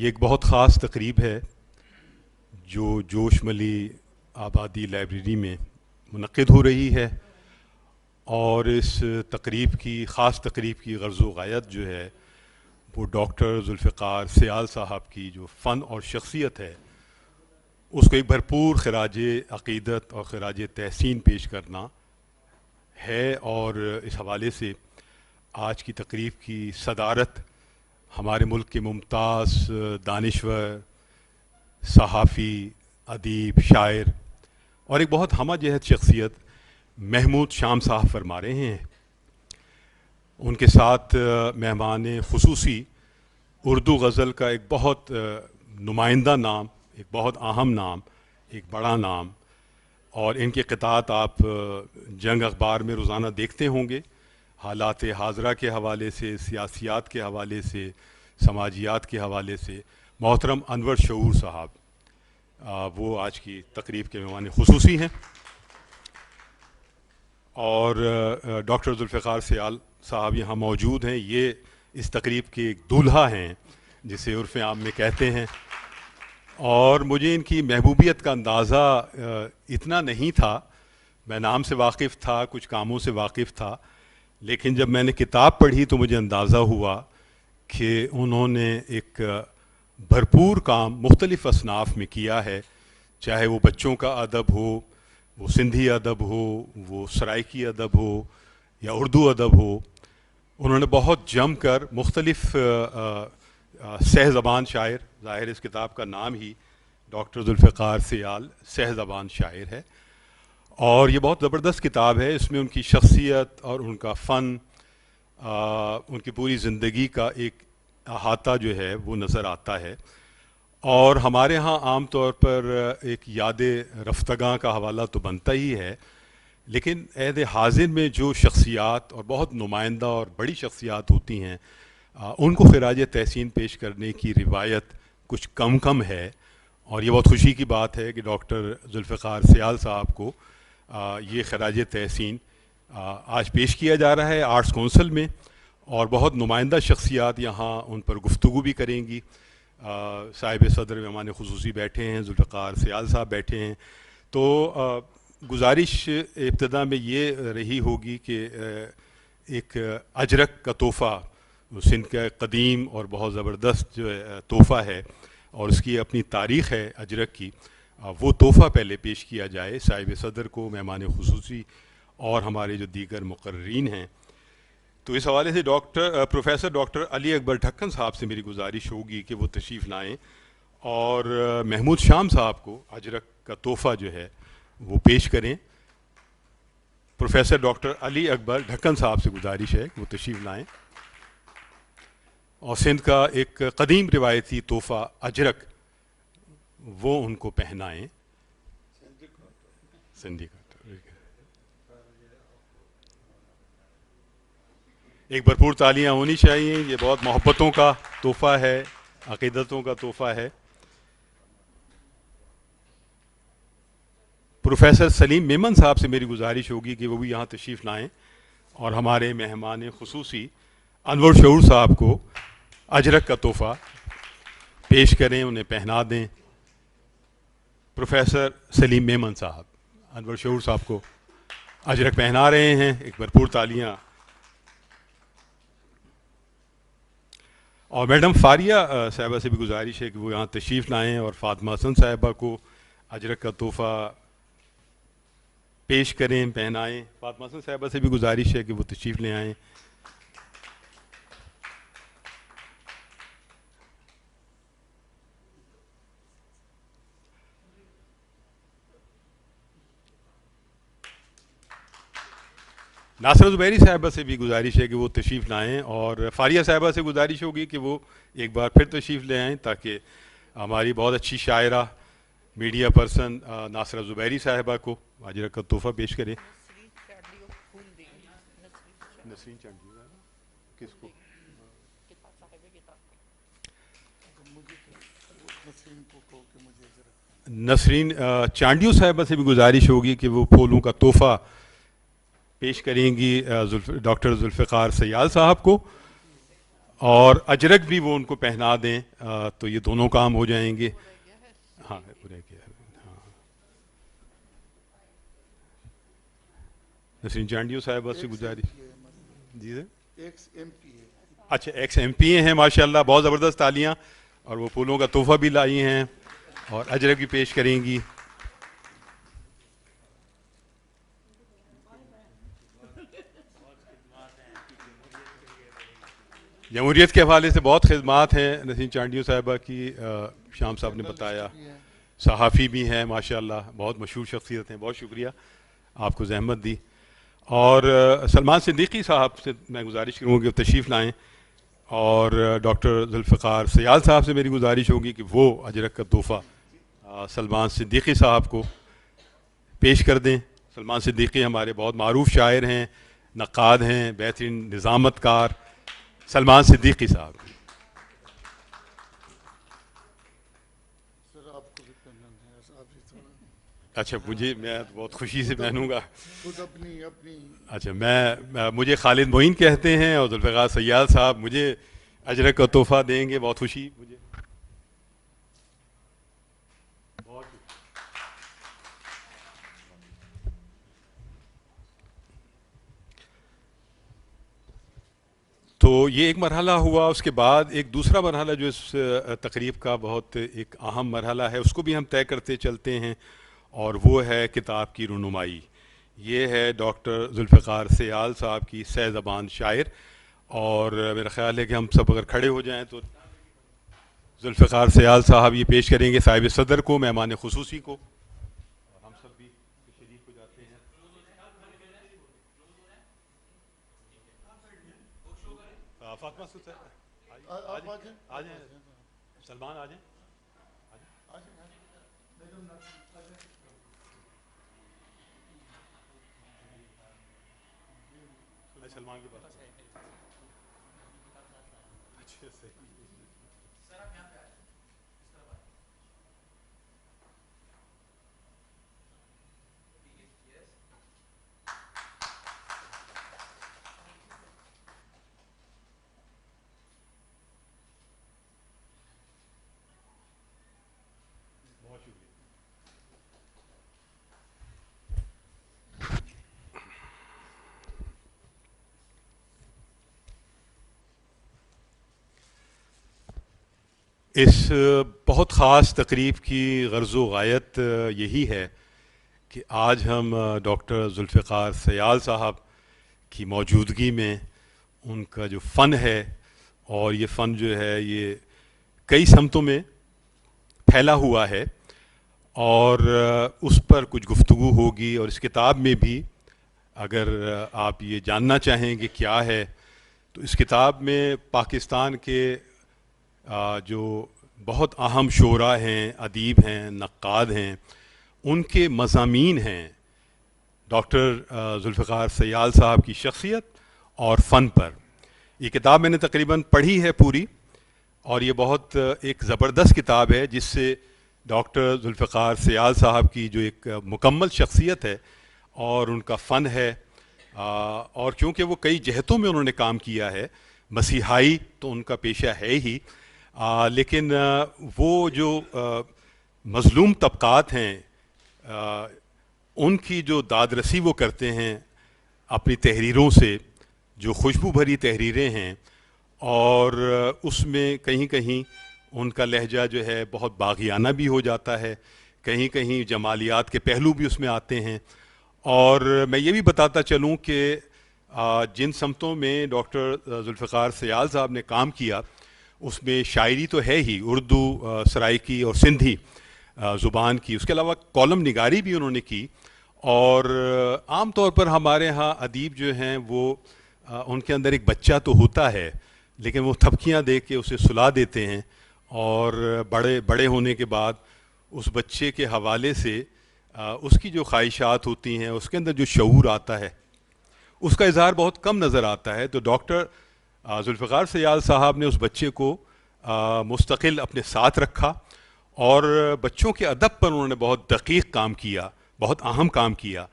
ایک بہت خاص تقریب ہے جو جوش ملی آبادی لائبریری میں منعقد ہو رہی ہے، اور اس خاص تقریب کی غرض و غایت جو ہے وہ ڈاکٹر ذوالفقار سیال صاحب کی جو فن اور شخصیت ہے اس کو ایک بھرپور خراج عقیدت اور خراج تحسین پیش کرنا ہے، اور اس حوالے سے آج کی تقریب کی صدارت ہمارے ملک کے ممتاز دانشور، صحافی، ادیب، شاعر اور ایک بہت ہمہ جہت شخصیت محمود شام صاحب فرما رہے ہیں۔ ان کے ساتھ مہمان خصوصی اردو غزل کا ایک بہت نمائندہ نام، ایک بہت اہم نام، ایک بڑا نام، اور ان کے قطعات آپ جنگ اخبار میں روزانہ دیکھتے ہوں گے، حالات حاضرہ کے حوالے سے، سیاسیات کے حوالے سے، سماجیات کے حوالے سے۔ محترم انور شعور صاحب وہ آج کی تقریب کے مہمان خصوصی ہیں، اور ڈاکٹر ذوالفقار سیال صاحب یہاں موجود ہیں۔ یہ اس تقریب کے ایک دولہا ہیں جسے عرف عام میں کہتے ہیں، اور مجھے ان کی محبوبیت کا اندازہ اتنا نہیں تھا۔ میں نام سے واقف تھا، کچھ کاموں سے واقف تھا، لیکن جب میں نے کتاب پڑھی تو مجھے اندازہ ہوا کہ انہوں نے ایک بھرپور کام مختلف اصناف میں کیا ہے، چاہے وہ بچوں کا ادب ہو، وہ سندھی ادب ہو، وہ سرائکی ادب ہو، یا اردو ادب ہو۔ انہوں نے بہت جم کر مختلف سہ زبان شاعر، ظاہر اس کتاب کا نام ہی ڈاکٹر ذوالفقار سیال سہ زبان شاعر ہے، اور یہ بہت زبردست کتاب ہے۔ اس میں ان کی شخصیت اور ان کا فن، ان کی پوری زندگی کا ایک احاطہ جو ہے وہ نظر آتا ہے، اور ہمارے ہاں عام طور پر ایک یاد رفتگاں کا حوالہ تو بنتا ہی ہے، لیکن عہد حاضر میں جو شخصیات اور بہت نمائندہ اور بڑی شخصیات ہوتی ہیں ان کو خراج تحسین پیش کرنے کی روایت کچھ کم ہے، اور یہ بہت خوشی کی بات ہے کہ ڈاکٹر ذوالفقار سیال صاحب کو یہ خراج تحسین آج پیش کیا جا رہا ہے آرٹس کونسل میں، اور بہت نمائندہ شخصیات یہاں ان پر گفتگو بھی کریں گی۔ صاحب صدر مہمان خصوصی بیٹھے ہیں، ذوالفقار سیال صاحب بیٹھے ہیں، تو گزارش ابتدا میں یہ رہی ہوگی کہ ایک اجرک کا تحفہ، سندھ کا قدیم اور بہت زبردست جو تحفہ ہے، اور اس کی اپنی تاریخ ہے اجرک کی، وہ تحفہ پہلے پیش کیا جائے صاحب صدر کو، مہمان خصوصی اور ہمارے جو دیگر مقررین ہیں۔ تو اس حوالے سے پروفیسر ڈاکٹر علی اکبر ڈھکن صاحب سے میری گزارش ہوگی کہ وہ تشریف لائیں اور محمود شام صاحب کو اجرک کا تحفہ جو ہے وہ پیش کریں۔ پروفیسر ڈاکٹر علی اکبر ڈھکن صاحب سے گزارش ہے کہ وہ تشریف لائیں اور سندھ کا ایک قدیم روایتی تحفہ اجرک وہ ان کو پہنائیں۔ سندھی کا ایک بھرپور تالیاں ہونی چاہیے، یہ بہت محبتوں کا تحفہ ہے، عقیدتوں کا تحفہ ہے۔ پروفیسر سلیم میمن صاحب سے میری گزارش ہوگی کہ وہ بھی یہاں تشریف لائیں اور ہمارے مہمان خصوصی انور شعور صاحب کو اجرک کا تحفہ پیش کریں، انہیں پہنا دیں۔ پروفیسر سلیم میمن صاحب انور شعور صاحب کو اجرک پہنا رہے ہیں، ایک بھرپور تالیاں۔ اور میڈم فاریہ صاحبہ سے بھی گزارش ہے کہ وہ یہاں تشریف لائیں اور فاطمہ حسن صاحبہ کو اجرک کا تحفہ پیش کریں، پہنائیں۔ فاطمہ حسن صاحبہ سے بھی گزارش ہے کہ وہ تشریف لے آئیں۔ ناصرہ زبیری صاحبہ سے بھی گزارش ہے کہ وہ تشریف لائیں، اور فاریہ صاحبہ سے گزارش ہوگی کہ وہ ایک بار پھر تشریف لے آئیں تاکہ ہماری بہت اچھی شاعرہ میڈیا پرسن ناصرہ زبیری صاحبہ کو اجرک کا تحفہ پیش کریں۔ نسرین چانڈیو کس کو؟ نسرین چانڈیو صاحبہ سے بھی گزارش ہوگی کہ وہ پھولوں کا تحفہ پیش کریں گی ڈاکٹر ذوالفقار سیال صاحب کو، اور اجرک بھی وہ ان کو پہنا دیں تو یہ دونوں کام ہو جائیں گے. ہاں پورے کیا. نسرین چانڈیو صاحبہ سے گزارش. جی سر. ایکس ایم پی ہے. اچھا ایکس ایم پی ہیں ماشاء اللہ, بہت زبردست تالیاں. اور وہ پھولوں کا تحفہ بھی لائی ہیں اور اجرک بھی پیش کریں گی. جمہوریت کے حوالے سے بہت خدمات ہیں نسرین چانڈیو صاحبہ کی, شام صاحب نے بتایا. صحافی بھی ہیں ماشاء اللہ, بہت مشہور شخصیت ہیں. بہت شکریہ, آپ کو زحمت دی. اور سلمان صدیقی صاحب سے میں گزارش کروں گی کہ وہ تشریف لائیں. اور ڈاکٹر ذوالفقار سیال صاحب سے میری گزارش ہوگی کہ وہ اجرک کا تحفہ سلمان صدیقی صاحب کو پیش کر دیں. سلمان صدیقی ہمارے بہت معروف شاعر ہیں, نقاد ہیں, بہترین نظامت کار. سلمان صدیقی صاحب. سر آپ کو بھی پہننا ہے, آپ بھی تھوڑا. اچھا مجھے, میں بہت خوشی سے پہنوں گا. خود اپنی اپنی. اچھا میں مجھے خالد معین کہتے ہیں اور ذوالفقار سیال صاحب مجھے اجرک کا تحفہ دیں گے. بہت خوشی مجھے. تو یہ ایک مرحلہ ہوا. اس کے بعد ایک دوسرا مرحلہ جو اس تقریب کا بہت ایک اہم مرحلہ ہے, اس کو بھی ہم طے کرتے چلتے ہیں, اور وہ ہے کتاب کی رونمائی. یہ ہے ڈاکٹر ذوالفقار سیال صاحب کی سہ زبان شاعر. اور میرا خیال ہے کہ ہم سب اگر کھڑے ہو جائیں تو ذوالفقار سیال صاحب یہ پیش کریں گے صاحب صدر کو, مہمان خصوصی کو, اور ہم سب بھی شریک ہو جاتے ہیں. فاطمہ آ جائیں, سلمان آ جائیں. سلمان کے پاس. بہت شکریہ. اس بہت خاص تقریب کی غرض و غایت یہی ہے کہ آج ہم ڈاکٹر ذوالفقار سیال صاحب کی موجودگی میں ان کا جو فن ہے, اور یہ فن جو ہے یہ کئی سمتوں میں پھیلا ہوا ہے, اور اس پر کچھ گفتگو ہوگی. اور اس کتاب میں بھی اگر آپ یہ جاننا چاہیں کہ کیا ہے, تو اس کتاب میں پاکستان کے جو بہت اہم شعراء ہیں, ادیب ہیں, نقاد ہیں, ان کے مضامین ہیں ڈاکٹر ذوالفقار سیال صاحب کی شخصیت اور فن پر. یہ کتاب میں نے تقریباً پڑھی ہے پوری, اور یہ بہت ایک زبردست کتاب ہے جس سے ڈاکٹر ذوالفقار سیال صاحب کی جو ایک مکمل شخصیت ہے اور ان کا فن ہے, اور چونکہ وہ کئی جہتوں میں انہوں نے کام کیا ہے, مسیحائی تو ان کا پیشہ ہے ہی, لیکن وہ جو مظلوم طبقات ہیں ان کی جو داد رسی وہ کرتے ہیں اپنی تحریروں سے, جو خوشبو بھری تحریریں ہیں, اور اس میں کہیں کہیں ان کا لہجہ جو ہے بہت باغیانہ بھی ہو جاتا ہے, کہیں کہیں جمالیات کے پہلو بھی اس میں آتے ہیں. اور میں یہ بھی بتاتا چلوں کہ جن سمتوں میں ڈاکٹر ذوالفقار سیال صاحب نے کام کیا اس میں شاعری تو ہے ہی, اردو, سرائیکی اور سندھی زبان کی, اس کے علاوہ کالم نگاری بھی انہوں نے کی. اور عام طور پر ہمارے ہاں ادیب جو ہیں وہ ان کے اندر ایک بچہ تو ہوتا ہے, لیکن وہ تھپکیاں دے کے اسے سلا دیتے ہیں, اور بڑے ہونے کے بعد اس بچے کے حوالے سے اس کی جو خواہشات ہوتی ہیں, اس کے اندر جو شعور آتا ہے, اس کا اظہار بہت کم نظر آتا ہے. تو ڈاکٹر ذوالفقار سیال صاحب نے اس بچے کو مستقل اپنے ساتھ رکھا, اور بچوں کے ادب پر انہوں نے بہت دقیق کام کیا, بہت اہم کام کیا.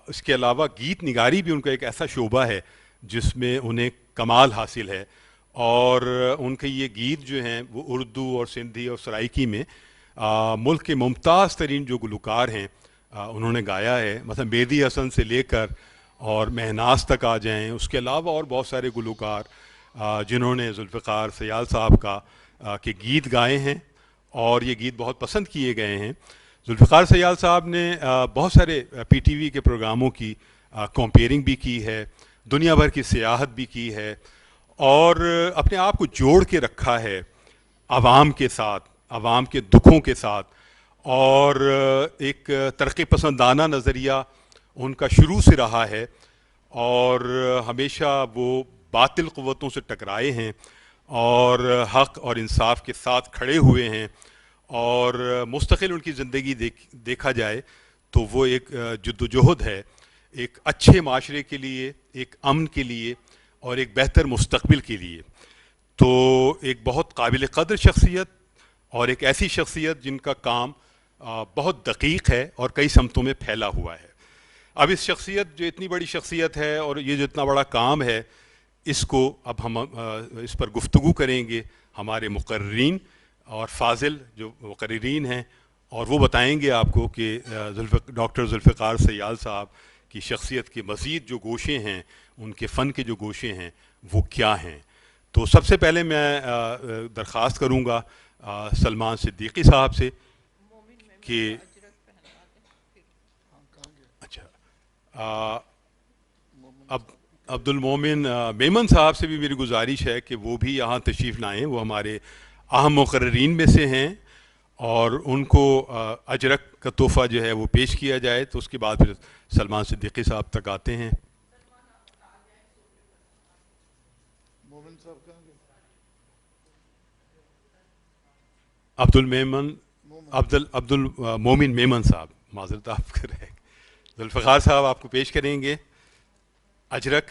اس کے علاوہ گیت نگاری بھی ان کا ایک ایسا شعبہ ہے جس میں انہیں کمال حاصل ہے, اور ان کے یہ گیت جو ہیں وہ اردو اور سندھی اور سرائکی میں ملک کے ممتاز ترین جو گلوکار ہیں انہوں نے گایا ہے. مثلا مہدی حسن سے لے کر اور مہناز تک آ جائیں. اس کے علاوہ اور بہت سارے گلوکار جنہوں نے ذوالفقار سیال صاحب کے گیت گائے ہیں اور یہ گیت بہت پسند کیے گئے ہیں. ذوالفقار سیال صاحب نے بہت سارے پی ٹی وی کے پروگراموں کی کمپیئرنگ بھی کی ہے, دنیا بھر کی سیاحت بھی کی ہے, اور اپنے آپ کو جوڑ کے رکھا ہے عوام کے ساتھ, عوام کے دکھوں کے ساتھ. اور ایک ترقی پسندانہ نظریہ ان کا شروع سے رہا ہے, اور ہمیشہ وہ باطل قوتوں سے ٹکرائے ہیں اور حق اور انصاف کے ساتھ کھڑے ہوئے ہیں. اور مستقل ان کی زندگی دیکھا جائے تو وہ ایک جد و جہد ہے ایک اچھے معاشرے کے لیے, ایک امن کے لیے اور ایک بہتر مستقبل کے لیے. تو ایک بہت قابل قدر شخصیت اور ایک ایسی شخصیت جن کا کام بہت دقیق ہے اور کئی سمتوں میں پھیلا ہوا ہے. اب اس شخصیت جو اتنی بڑی شخصیت ہے اور یہ جو اتنا بڑا کام ہے, اس کو اب ہم اس پر گفتگو کریں گے ہمارے مقررین اور فاضل جو مقررین ہیں, اور وہ بتائیں گے آپ کو کہ ڈاکٹر ذوالفقار سیال صاحب کی شخصیت کے مزید جو گوشے ہیں, ان کے فن کے جو گوشے ہیں وہ کیا ہیں. تو سب سے پہلے میں درخواست کروں گا سلمان صدیقی صاحب سے کہ اچھا اب عبد المومن میمن صاحب سے بھی میری گزارش ہے کہ وہ بھی یہاں تشریف لائیں. وہ ہمارے اہم مقررین میں سے ہیں اور ان کو اجرک کا تحفہ جو ہے وہ پیش کیا جائے. تو اس کے بعد پھر سلمان صدیقی صاحب تک آتے ہیں. مومن صاحب کہاں گئے؟ عبد المومن میمن صاحب, معذرت آپ کر رہے ہیں. ذوالفقار صاحب آپ کو پیش کریں گے اجرک,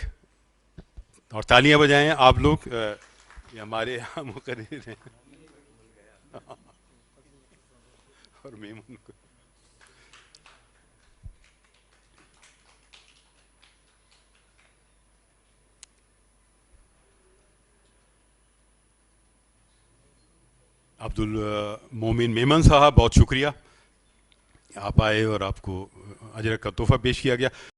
اور تالیاں بجائیں آپ لوگ, یہ ہمارے یہاں مقرر ہیں. اور میمن کو عبد المومن میمن صاحب, بہت شکریہ آپ آئے اور آپ کو اجرک کا تحفہ پیش کیا گیا.